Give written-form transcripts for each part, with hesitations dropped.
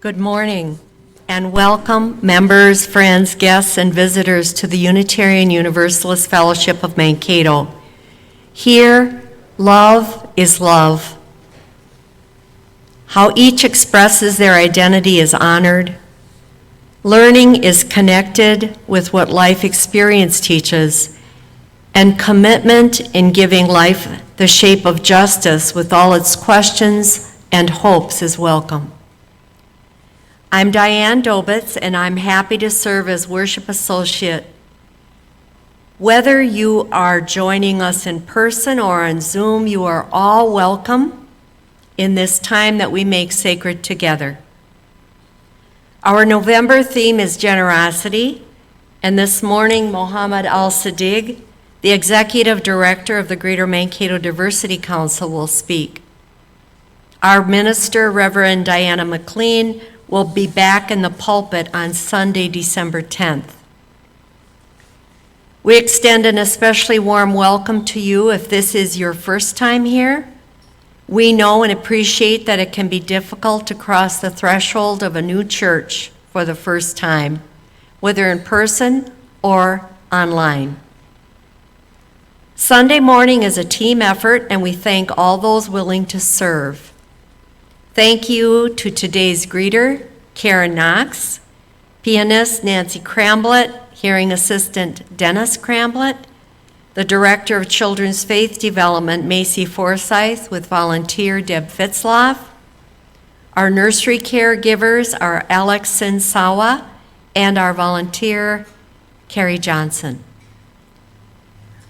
Good morning, and welcome members, friends, guests, and visitors to the Unitarian Universalist Fellowship of Mankato. Here, love is love. How each expresses their identity is honored. Learning is connected with what life experience teaches, and commitment in giving life the shape of justice with all its questions and hopes is welcome. I'm Diane Dobitz, and I'm happy to serve as worship associate. Whether you are joining us in person or on Zoom, you are all welcome in this time that we make sacred together. Our November theme is generosity, and this morning, Mohammed Al-Sadiq, the Executive Director of the Greater Mankato Diversity Council, will speak. Our minister, Reverend Diana McLean, will be back in the pulpit on Sunday, December 10th. We extend an especially warm welcome to you if this is your first time here. We know and appreciate that it can be difficult to cross the threshold of a new church for the first time, whether in person or online. Sunday morning is a team effort, and we thank all those willing to serve. Thank you to today's greeter, Karen Knox, pianist Nancy Cramblett, hearing assistant Dennis Cramblett, the Director of Children's Faith Development, Macy Forsyth, with volunteer Deb Fitzloff. Our nursery caregivers are Alex Sinsawa and our volunteer, Carrie Johnson.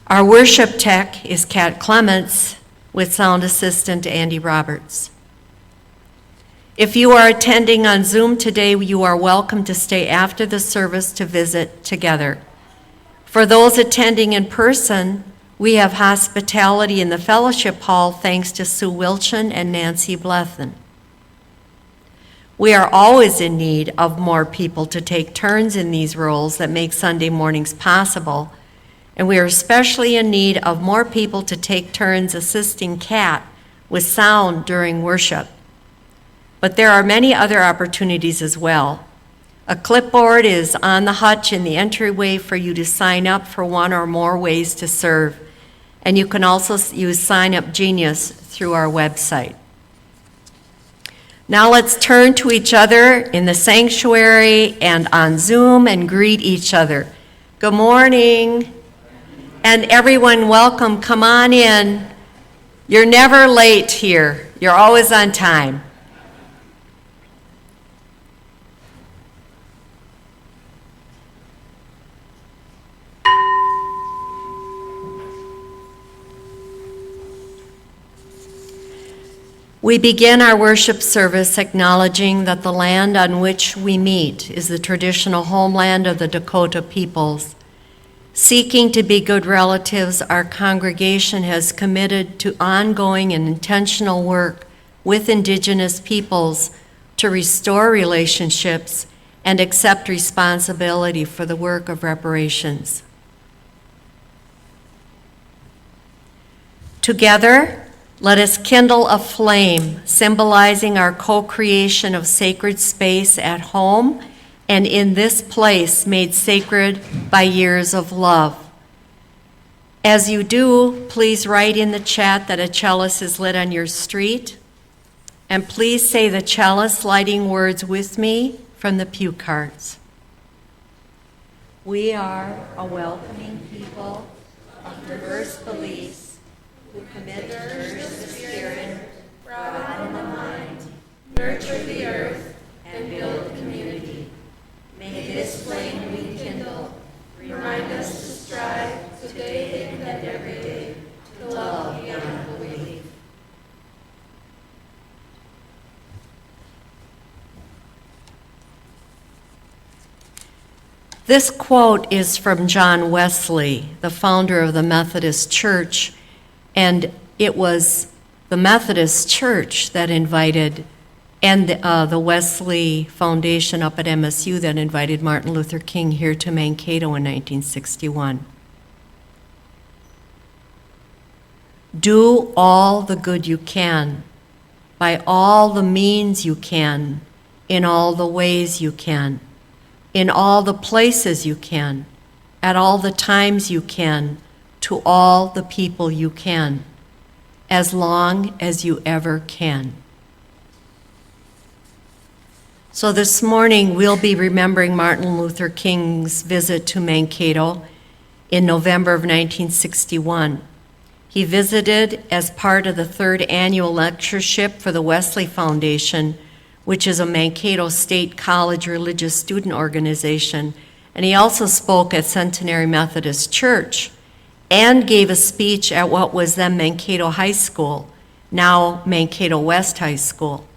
Our worship tech is Kat Clements with sound assistant Andy Roberts. If you are attending on Zoom today, you are welcome to stay after the service to visit together. For those attending in person, we have hospitality in the fellowship hall thanks to Sue Wilchin and Nancy Blethen. We are always in need of more people to take turns in these roles that make Sunday mornings possible, and we are especially in need of more people to take turns assisting Kat with sound during worship. But there are many other opportunities as well. A clipboard is on the hutch in the entryway for you to sign up for one or more ways to serve. And you can also use Sign Up Genius through our website. Now let's turn to each other in the sanctuary and on Zoom and greet each other. Good morning. And everyone, welcome. Come on in. You're never late here. You're always on time. We begin our worship service acknowledging that the land on which we meet is the traditional homeland of the Dakota peoples. Seeking to be good relatives, our congregation has committed to ongoing and intentional work with Indigenous peoples to restore relationships and accept responsibility for the work of reparations. Together, let us kindle a flame symbolizing our co-creation of sacred space at home and in this place made sacred by years of love. As you do, please write in the chat that a chalice is lit on your street, and please say the chalice lighting words with me from the pew cards. We are a welcoming people of diverse beliefs who commit to nourish the spirit, broaden the mind, nurture the earth, and build community. May this flame rekindle, remind us to strive today and every day to love beyond belief. This quote is from John Wesley, the founder of the Methodist Church, and it was the Methodist Church that invited, and the Wesley Foundation up at MSU that invited Martin Luther King here to Mankato in 1961. Do all the good you can, by all the means you can, in all the ways you can, in all the places you can, at all the times you can, to all the people you can, as long as you ever can. So this morning we'll be remembering Martin Luther King's visit to Mankato in November of 1961. He visited as part of the third annual lectureship for the Wesley Foundation, which is a Mankato State College religious student organization, and he also spoke at Centenary Methodist Church and gave a speech at what was then Mankato High School, now Mankato West High School.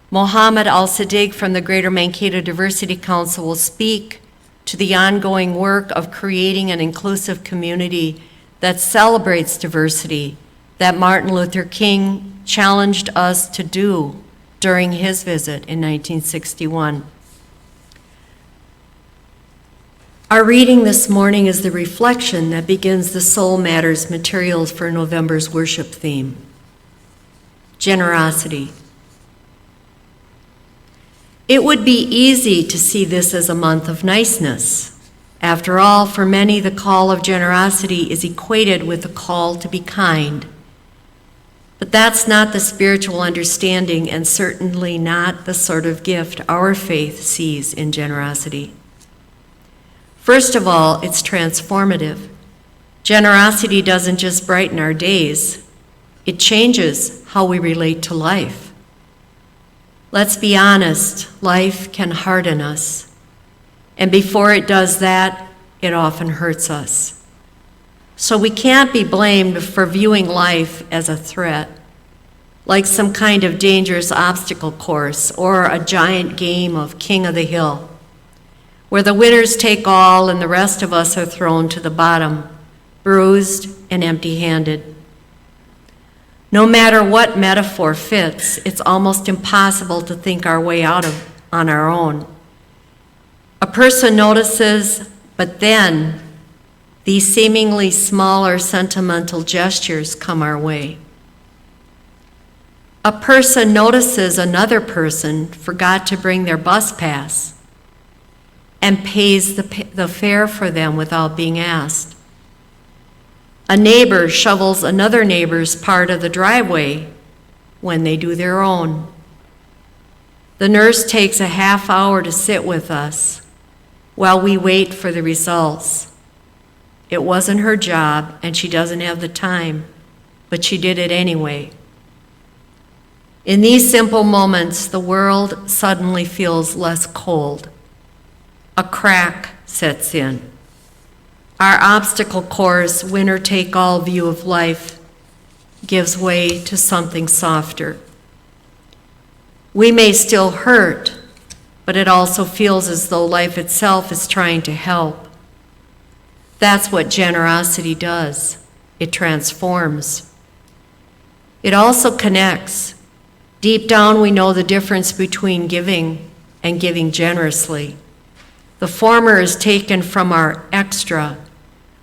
Mohammed Al-Sadiq from the Greater Mankato Diversity Council will speak to the ongoing work of creating an inclusive community that celebrates diversity that Martin Luther King challenged us to do during his visit in 1961. Our reading this morning is the reflection that begins the Soul Matters materials for November's worship theme, generosity. It would be easy to see this as a month of niceness. After all, for many, the call of generosity is equated with the call to be kind. But that's not the spiritual understanding, and certainly not the sort of gift our faith sees in generosity. First of all, it's transformative. Generosity doesn't just brighten our days, it changes how we relate to life. Let's be honest, life can harden us. And before it does that, it often hurts us. So we can't be blamed for viewing life as a threat, like some kind of dangerous obstacle course or a giant game of King of the Hill, where the winners take all and the rest of us are thrown to the bottom, bruised and empty-handed. No matter what metaphor fits, it's almost impossible to think our way out of on our own. A person notices, but then these seemingly smaller sentimental gestures come our way. A person notices another person forgot to bring their bus pass and pays the fare for them without being asked. A neighbor shovels another neighbor's part of the driveway when they do their own. The nurse takes a half hour to sit with us while we wait for the results. It wasn't her job and she doesn't have the time, but she did it anyway. In these simple moments, the world suddenly feels less cold. A crack sets in. Our obstacle course, winner-take-all view of life gives way to something softer. We may still hurt, but it also feels as though life itself is trying to help. That's what generosity does. It transforms. It also connects. Deep down, we know the difference between giving and giving generously. The former is taken from our extra.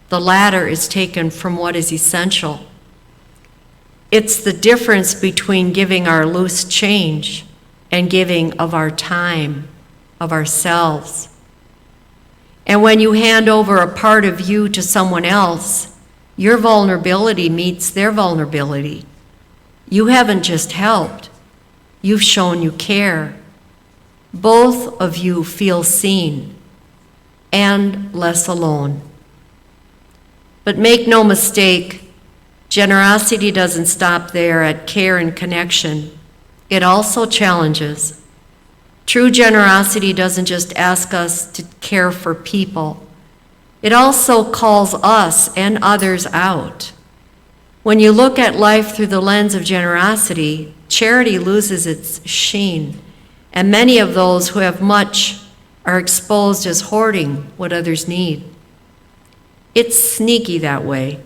The latter is taken from what is essential. It's the difference between giving our loose change and giving of our time, of ourselves. And when you hand over a part of you to someone else, your vulnerability meets their vulnerability. You haven't just helped, you've shown you care. Both of you feel seen and less alone. But make no mistake, generosity doesn't stop there at care and connection. It also challenges. True generosity doesn't just ask us to care for people. It also calls us and others out. When you look at life through the lens of generosity, charity loses its sheen, and many of those who have much are exposed as hoarding what others need. It's sneaky that way.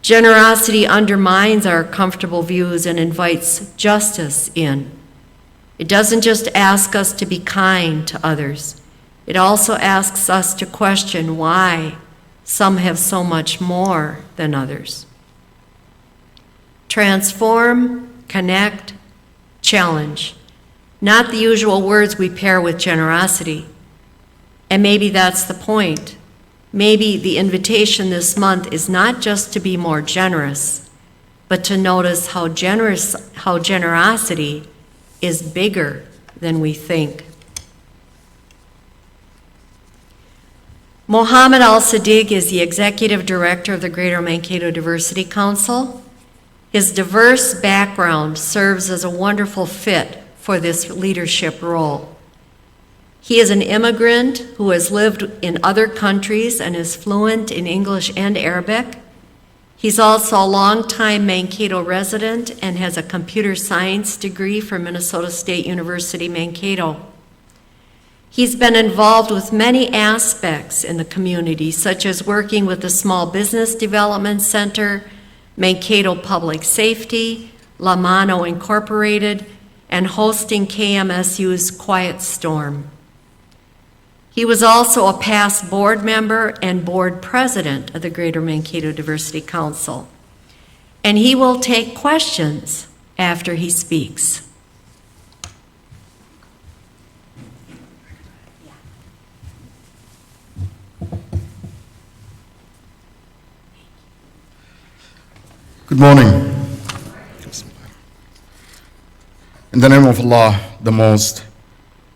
Generosity undermines our comfortable views and invites justice in. It doesn't just ask us to be kind to others. It also asks us to question why some have so much more than others. Transform, connect, challenge. not the usual words we pair with generosity. And maybe that's the point. Maybe the invitation this month is not just to be more generous, but to notice how generosity is bigger than we think. Mohammed Al-Sadiq is the Executive Director of the Greater Mankato Diversity Council. His diverse background serves as a wonderful fit for this leadership role. He is an immigrant who has lived in other countries and is fluent in English and Arabic. He's also a longtime Mankato resident and has a computer science degree from Minnesota State University, Mankato. He's been involved with many aspects in the community, such as working with the Small Business Development Center, Mankato Public Safety, La Mano Incorporated, and hosting KMSU's Quiet Storm. He was also a past board member and board president of the Greater Mankato Diversity Council. And he will take questions after he speaks. Good morning. In the name of Allah, the most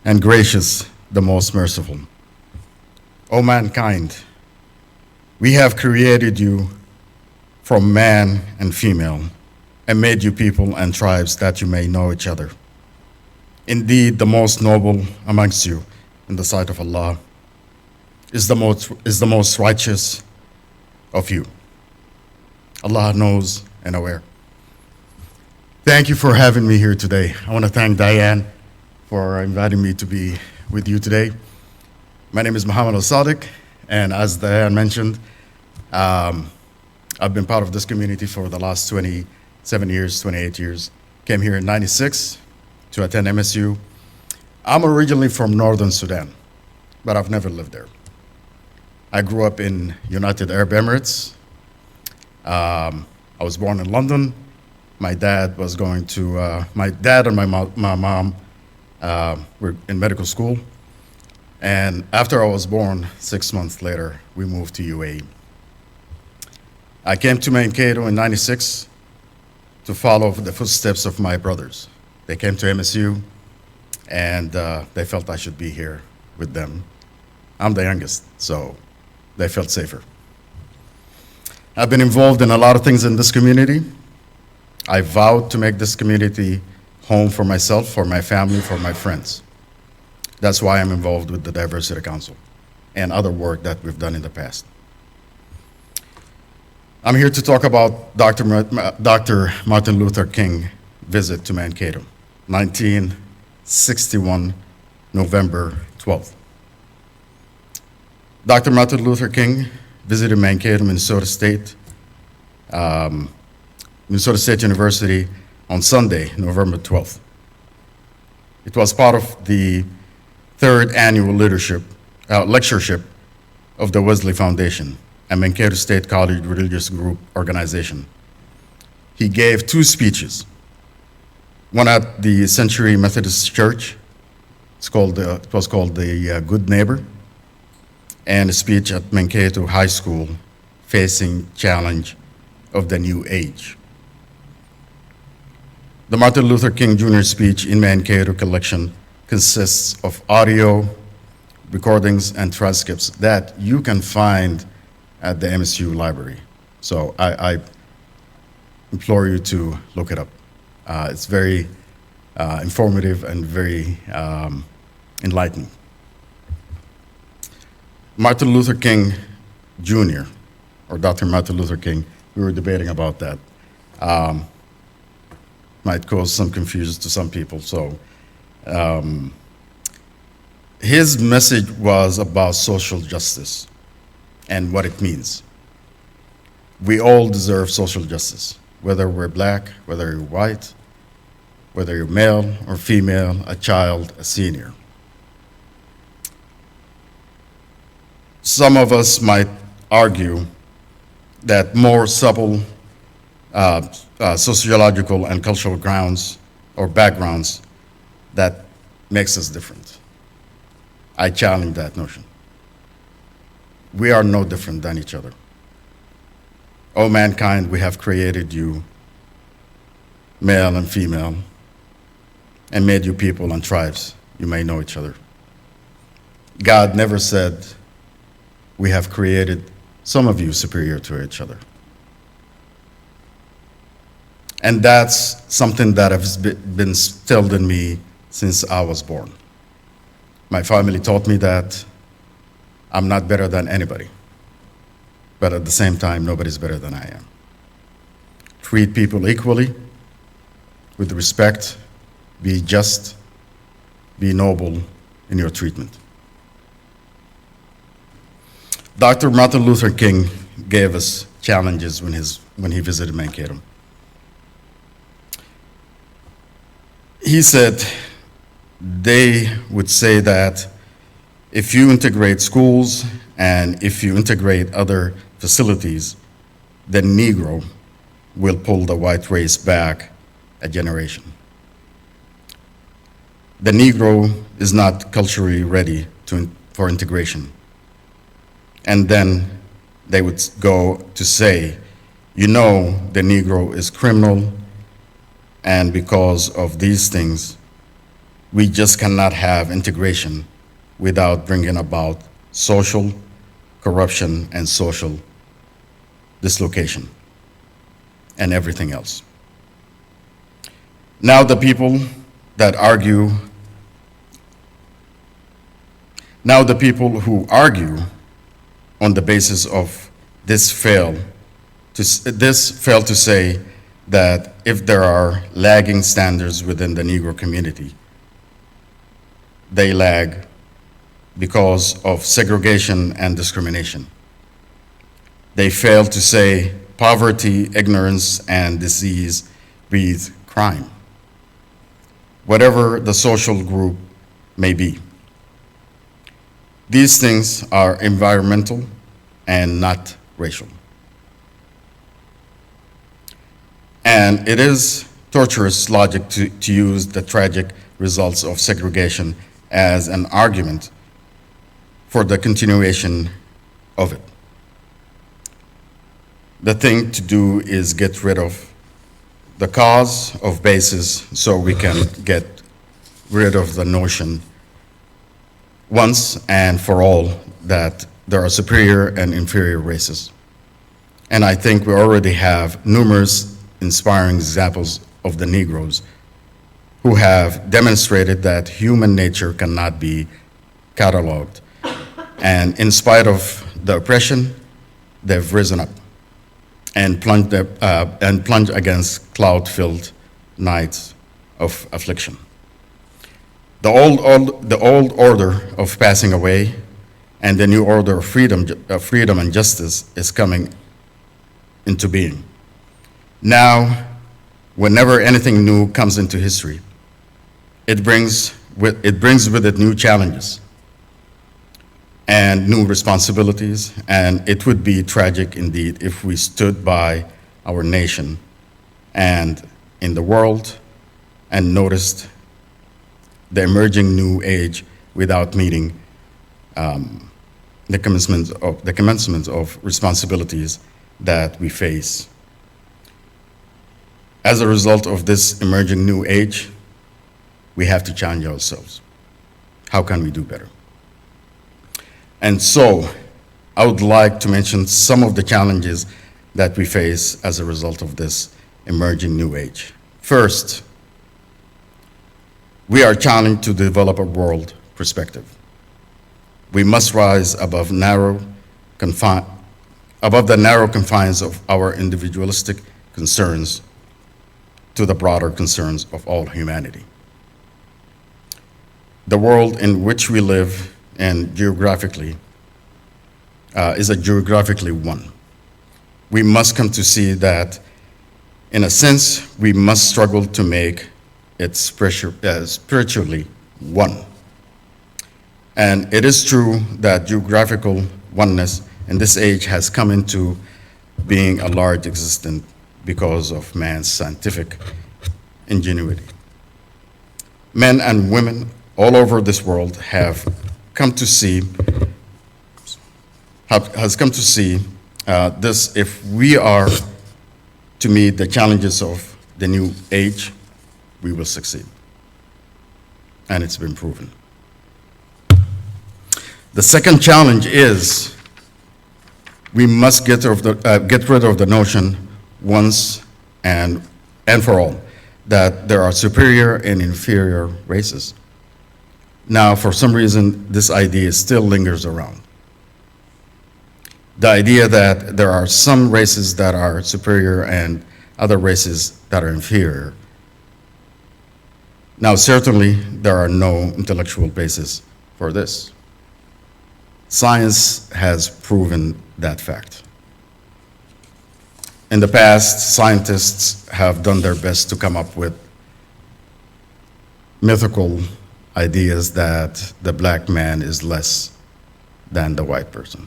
and gracious, the most merciful. O mankind, we have created you from man and female and made you people and tribes that you may know each other. Indeed, the most noble amongst you in the sight of Allah is the most righteous of you. Allah knows and aware. Thank you for having me here today. I want to thank Diane for inviting me to be with you today. My name is Mohammed Al-Sadiq, and as Diane mentioned, I've been part of this community for the last 27 years, 28 years. Came here in '96 to attend MSU. I'm originally from Northern Sudan, but I've never lived there. I grew up in United Arab Emirates. I was born in London. My dad and my mom were in medical school. And after I was born, 6 months later, we moved to UAE. I came to Mankato in '96 to follow the footsteps of my brothers. They came to MSU, and they felt I should be here with them. I'm the youngest, so they felt safer. I've been involved in a lot of things in this community. I vowed to make this community home for myself, for my family, for my friends. That's why I'm involved with the Diversity Council and other work that we've done in the past. I'm here to talk about Dr. Martin Luther King visit to Mankato, 1961, November 12th. Dr. Martin Luther King visited Mankato, Minnesota State University on Sunday, November 12th. It was part of the third annual lectureship of the Wesley Foundation, a Mankato State College religious group organization. He gave two speeches, one at the Century Methodist Church. It was called the Good Neighbor, and a speech at Mankato High School, Facing Challenge of the New Age. The Martin Luther King Jr. speech in Mankato collection consists of audio recordings and transcripts that you can find at the MSU library. So I implore you to look it up. It's very informative and very enlightening. Martin Luther King Jr., or Dr. Martin Luther King, we were debating about that. Might cause some confusion to some people. So his message was about social justice and what it means. We all deserve social justice, whether we're black, whether you're white, whether you're male or female, a child, a senior. Some of us might argue that more subtle sociological and cultural grounds or backgrounds that makes us different. I challenge that notion. We are no different than each other. O mankind, we have created you, male and female, and made you people and tribes. You may know each other. God never said, we have created some of you superior to each other. And that's something that has been instilled in me since I was born. My family taught me that I'm not better than anybody, but at the same time, nobody's better than I am. Treat people equally, with respect, be just, be noble in your treatment. Dr. Martin Luther King gave us challenges when he visited Mankato. He said they would say that if you integrate schools and if you integrate other facilities, the Negro will pull the white race back a generation. The Negro is not culturally ready for integration. And then they would go to say, you know, the Negro is criminal, and because of these things, we just cannot have integration without bringing about social corruption and social dislocation and everything else. Now the people who argue on the basis of this fail to say that if there are lagging standards within the Negro community, they lag because of segregation and discrimination. They fail to say poverty, ignorance, and disease breed crime, whatever the social group may be. These things are environmental and not racial. And it is torturous logic to use the tragic results of segregation as an argument for the continuation of it. The thing to do is get rid of the cause of basis so we can get rid of the notion once and for all that there are superior and inferior races. And I think we already have numerous inspiring examples of the Negroes who have demonstrated that human nature cannot be cataloged. And in spite of the oppression, they've risen up and plunged against cloud-filled nights of affliction. The old order of passing away and the new order of freedom and justice is coming into being. Now, whenever anything new comes into history, it brings with it new challenges and new responsibilities, and it would be tragic indeed if we stood by our nation and in the world and noticed the emerging new age without meeting the commencement of responsibilities that we face. As a result of this emerging new age, we have to challenge ourselves. How can we do better? And so, I would like to mention some of the challenges that we face as a result of this emerging new age. First, we are challenged to develop a world perspective. We must rise above the narrow confines of our individualistic concerns to the broader concerns of all humanity. The world in which we live and geographically is a geographically one. We must come to see that, in a sense, we must struggle to make it spiritually one. And it is true that geographical oneness in this age has come into being a large existence because of man's scientific ingenuity. Men and women all over this world have come to see this. If we are to meet the challenges of the new age, we will succeed. And it's been proven. The second challenge is we must get rid of the notion once and for all that there are superior and inferior races. Now, for some reason, this idea still lingers around. The idea that there are some races that are superior and other races that are inferior. Now, certainly, there are no intellectual basis for this. Science has proven that fact. In the past, scientists have done their best to come up with mythical ideas that the black man is less than the white person.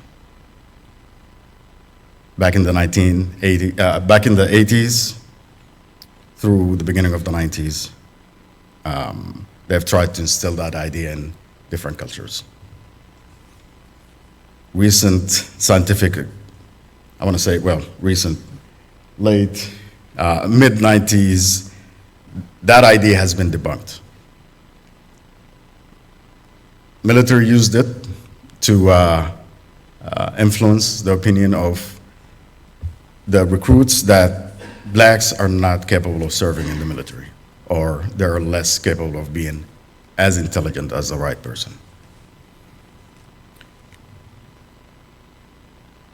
Back in the 80s, through the beginning of the 90s, they've tried to instill that idea in different cultures. Recent scientific, I want to say, well, recent, late, mid-90s, that idea has been debunked. Military used it to influence the opinion of the recruits that blacks are not capable of serving in the military, or they're less capable of being as intelligent as the white person.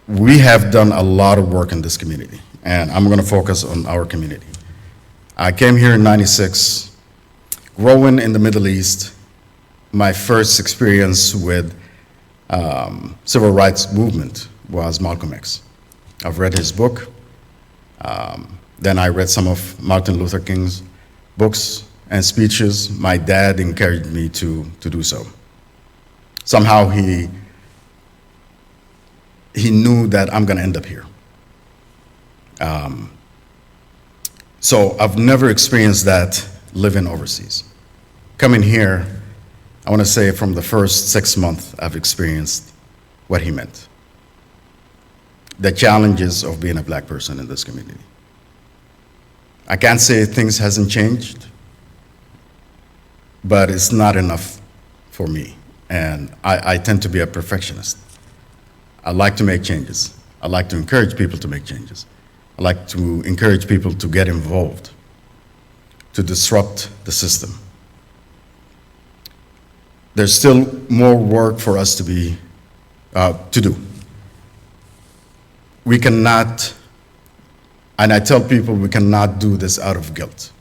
We have done a lot of work in this community, and I'm going to focus on our community. I came here in '96, growing in the Middle East. My first experience with civil rights movement was Malcolm X. I've read his book. Then I read some of Martin Luther King's books and speeches. My dad encouraged me to do so. Somehow he knew that I'm going to end up here. So I've never experienced that living overseas. Coming here, I want to say from the first 6 months, I've experienced what he meant. The challenges of being a black person in this community. I can't say things hasn't changed, but it's not enough for me. And I tend to be a perfectionist. I like to make changes. I like to encourage people to make changes. I like to encourage people to get involved, to disrupt the system. There's still more work for us to do. We cannot, and I tell people we cannot do this out of guilt.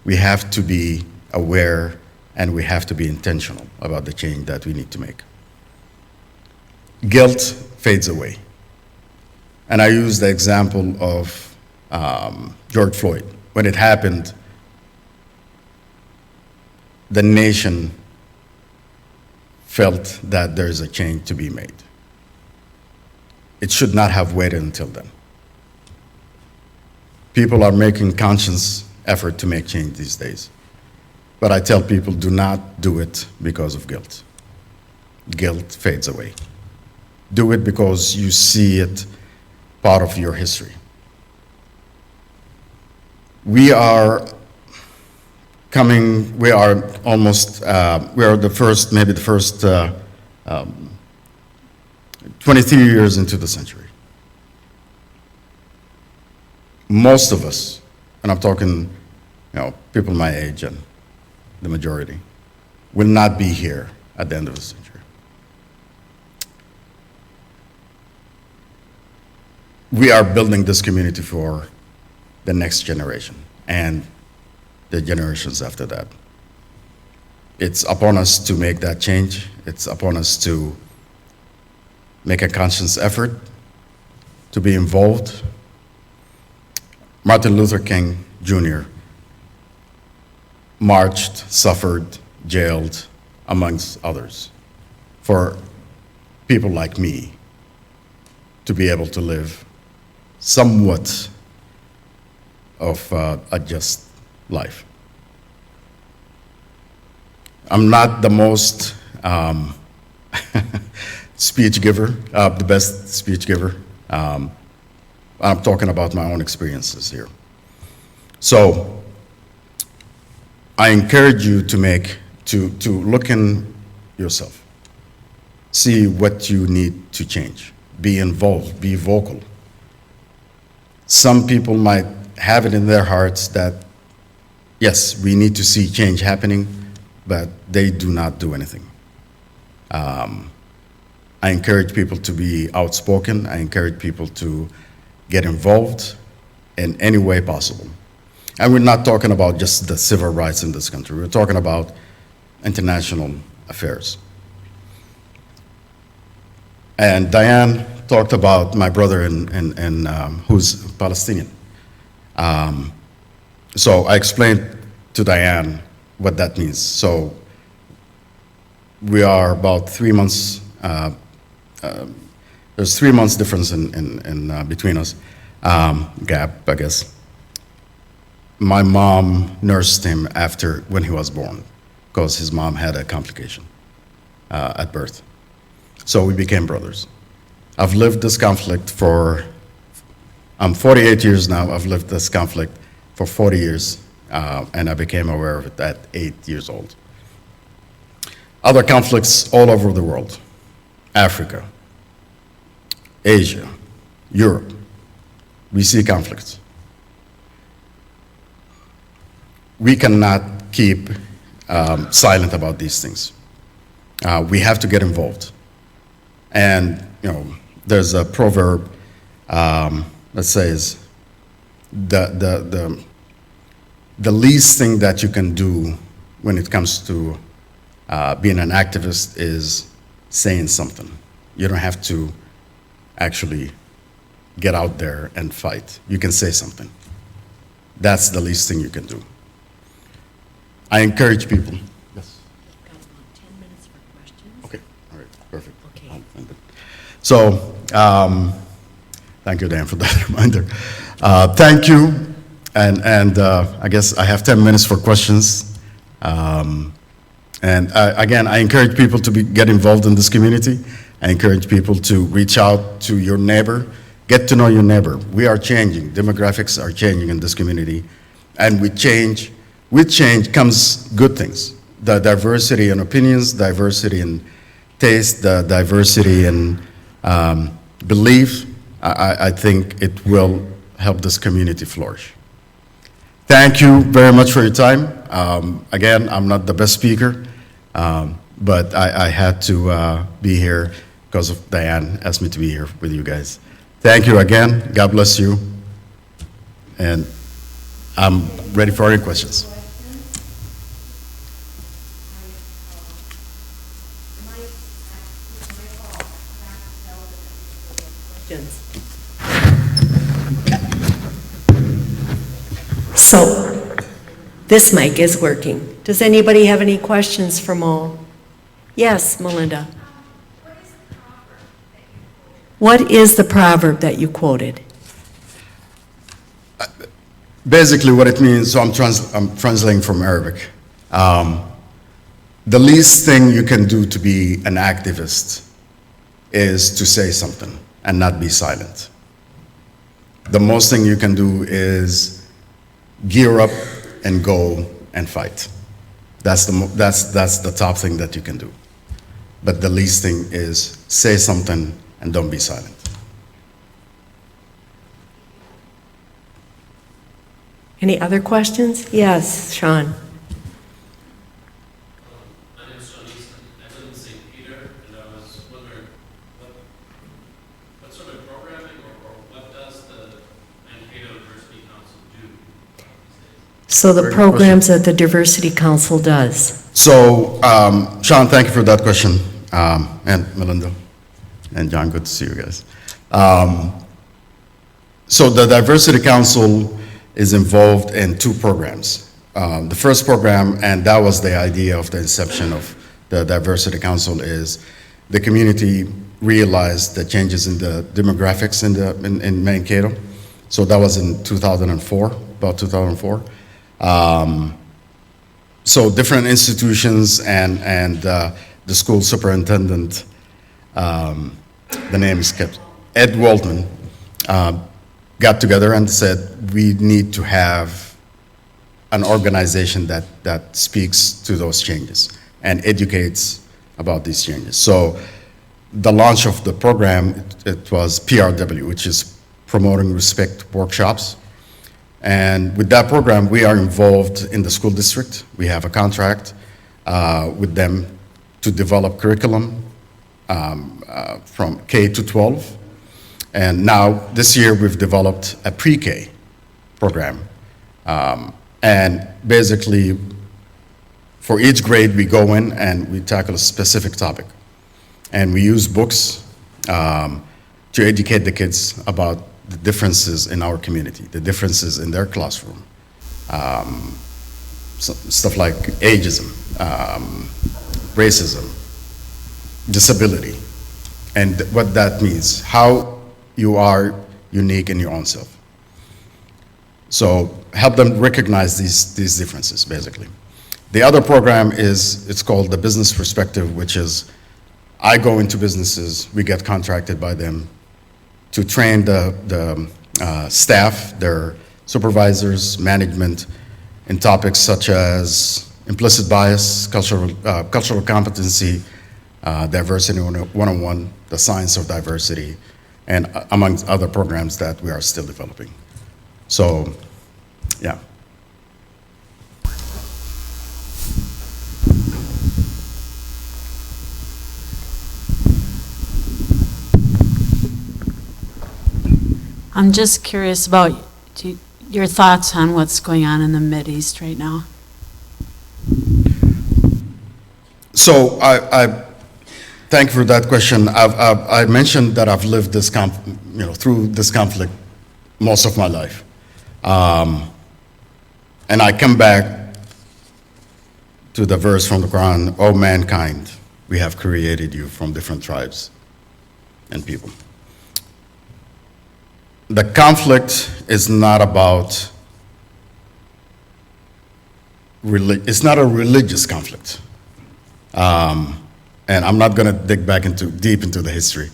We have to be aware and we have to be intentional about the change that we need to make. Guilt fades away. And I use the example of George Floyd. When it happened, the nation felt that there is a change to be made. It should not have waited until then. People are making conscious effort to make change these days. But I tell people, do not do it because of guilt. Guilt fades away. Do it because you see it part of your history. We are almost, we are the first, maybe the first 23 years into the century. Most of us, and I'm talking, people my age and the majority, will not be here at the end of the century. We are building this community for the next generation and the generations after that. It's upon us to make that change. It's upon us to make a conscious effort to be involved. Martin Luther King Jr. marched, suffered, jailed, amongst others, for people like me to be able to live somewhat of a just life. I'm not the most speech giver, the best speech giver. I'm talking about my own experiences here. So I encourage you to look in yourself, see what you need to change, be involved, be vocal. Some people might have it in their hearts that, yes, we need to see change happening, but they do not do anything. I encourage people to be outspoken. I encourage people to get involved in any way possible. And we're not talking about just the civil rights in this country. We're talking about international affairs. And Diane talked about my brother who's Palestinian. So I explained to Diane what that means. So we are about 3 months, there's 3 months difference in between us, gap, I guess. My mom nursed him when he was born, because his mom had a complication at birth. So we became brothers. I've lived this conflict I'm 48 years now. I've lived this conflict for 40 years, and I became aware of it at 8 years old. Other conflicts all over the world: Africa, Asia, Europe. We see conflicts. We cannot keep silent about these things. We have to get involved. And there's a proverb that says the least thing that you can do when it comes to being an activist is saying something. You don't have to actually get out there and fight. You can say something. That's the least thing you can do. I encourage people. Yes. Got about 10 minutes for questions. Okay. All right. Perfect. Okay. So, thank you, Dan, for that reminder. Thank you, and I guess I have 10 minutes for questions. Again, I encourage people to get involved in this community. I encourage people to reach out to your neighbor, get to know your neighbor. We are changing. Demographics are changing in this community, and with change comes good things. The diversity in opinions, diversity in taste, the diversity in belief. I think it will help this community flourish. Thank you very much for your time. Again, I'm not the best speaker, but I had to be here because of Diane asked me to be here with you guys. Thank you again. God bless you. And I'm ready for any questions. So, this mic is working. Does anybody have any questions for Mo? Yes, Melinda. What is the proverb that you quoted? Basically what it means, so I'm translating from Arabic. The least thing you can do to be an activist is to say something and not be silent. The most thing you can do is gear up and go and fight. That's the top thing that you can do. But the least thing is say something and don't be silent. Any other questions? Yes, Sean. My name is Sean Easton. I live in St. Peter, and I was wondering what sort of programming or what does the Mankato Diversity Council do these days? So the Very good programs that the Diversity Council does. So, Sean, thank you for that question. And Melinda and John, good to see you guys. So the Diversity Council is involved in 2 programs. The first program, and that was the idea of the inception of the Diversity Council, is the community realized the changes in the demographics in Mankato. So that was in 2004, about 2004. So different institutions and the school superintendent, the name is kept, Ed Waldman, got together and said, we need to have an organization that speaks to those changes and educates about these changes. So the launch of the program, it was PRW, which is Promoting Respect Workshops. And with that program, we are involved in the school district. We have a contract with them to develop curriculum from K to 12. And now, this year, we've developed a pre-K program. And basically, for each grade, we go in and we tackle a specific topic. And we use books to educate the kids about the differences in our community, the differences in their classroom. Stuff like ageism, racism, disability, and what that means, how you are unique in your own self. So help them recognize these differences, basically. The other program it's called the Business Perspective, which is I go into businesses, we get contracted by them to train the staff, their supervisors, management, in topics such as implicit bias, cultural competency, diversity 101, the science of diversity, and among other programs that we are still developing. So, yeah. I'm just curious about your thoughts on what's going on in the Mideast right now. So I thank you for that question. I mentioned that I've lived this through this conflict most of my life, and I come back to the verse from the Quran: "O mankind, we have created you from different tribes and people." The conflict is not about it's not a religious conflict. And I'm not going to dig back deep into the history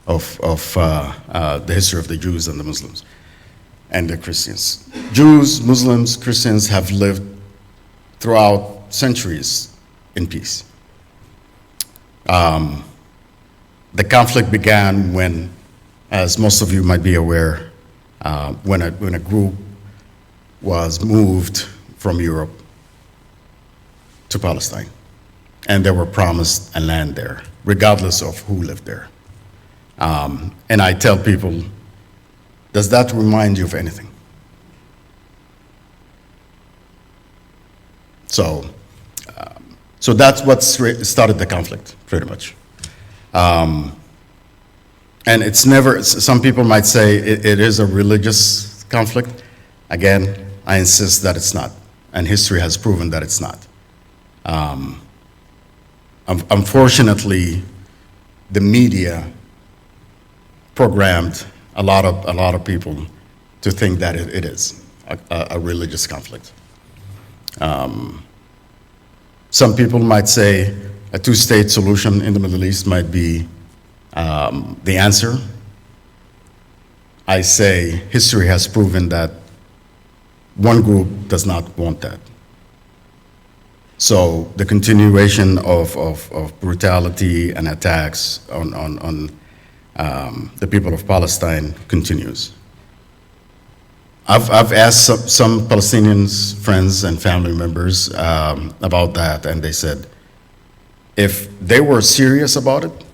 of the history of the Jews and the Muslims and the Christians. Jews, Muslims, Christians have lived throughout centuries in peace. The conflict began when, as most of you might be aware, when a group was moved from Europe to Palestine, and they were promised a land there, regardless of who lived there. And I tell people, does that remind you of anything? So that's what started the conflict, pretty much. And it's never, some people might say it is a religious conflict. Again, I insist that it's not, and history has proven that it's not. Unfortunately, the media programmed a lot of people to think that it is a religious conflict. Some people might say a two-state solution in the Middle East might be the answer. I say history has proven that one group does not want that. So the continuation of brutality and attacks on the people of Palestine continues. I've asked some Palestinians, friends and family members about that, and they said if they were serious about it,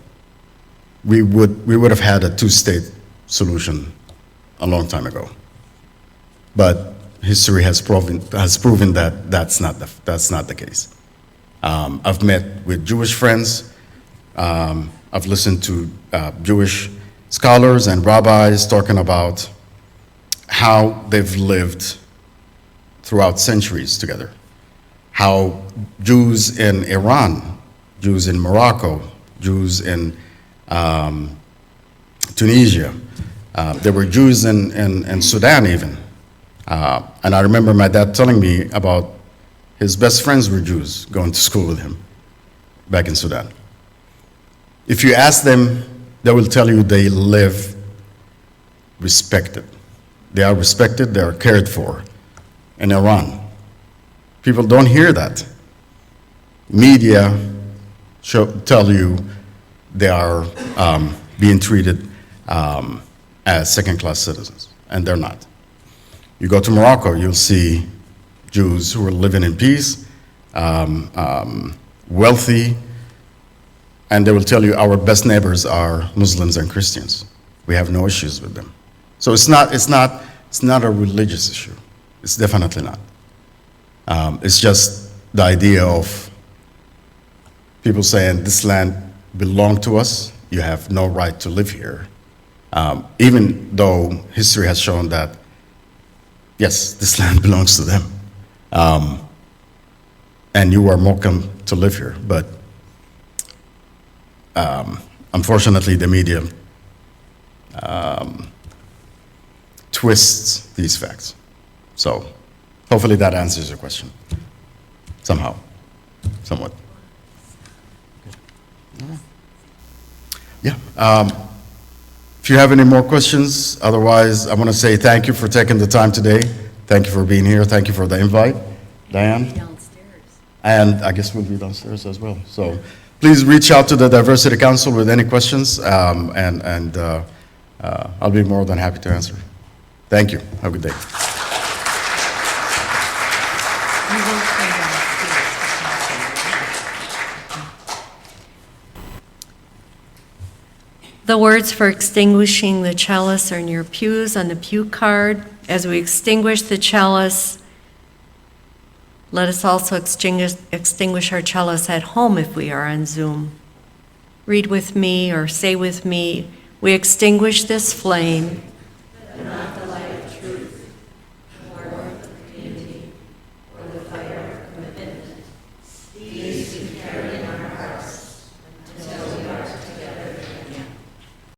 we would have had a two-state solution a long time ago. But history has proven that that's not the case. I've met with Jewish friends. I've listened to Jewish scholars and rabbis talking about how they've lived throughout centuries together. How Jews in Iran, Jews in Morocco, Jews in Tunisia, there were Jews in Sudan even. And I remember my dad telling me about His best friends were Jews going to school with him back in Sudan. If you ask them, they will tell you they live respected. They are respected, they are cared for in Iran. People don't hear that. Media tell you they are being treated as second-class citizens, and they're not. You go to Morocco, you'll see Jews who are living in peace, wealthy, and they will tell you our best neighbors are Muslims and Christians. We have no issues with them. So it's not a religious issue. It's definitely not. It's just the idea of people saying this land belongs to us, you have no right to live here. Even though history has shown that, yes, this land belongs to them. And you are welcome to live here. But unfortunately, the media twists these facts. So hopefully that answers your question somehow, somewhat. Yeah. If you have any more questions, otherwise, I want to say thank you for taking the time today. Thank you for being here. Thank you for the invite, Diane. Downstairs. And I guess we'll be downstairs as well. So please reach out to the Diversity Council with any questions, and I'll be more than happy to answer. Thank you. Have a good day. The words for extinguishing the chalice are in your pews on the pew card. As we extinguish the chalice, let us also extinguish our chalice at home if we are on Zoom. Read with me or say with me, we extinguish this flame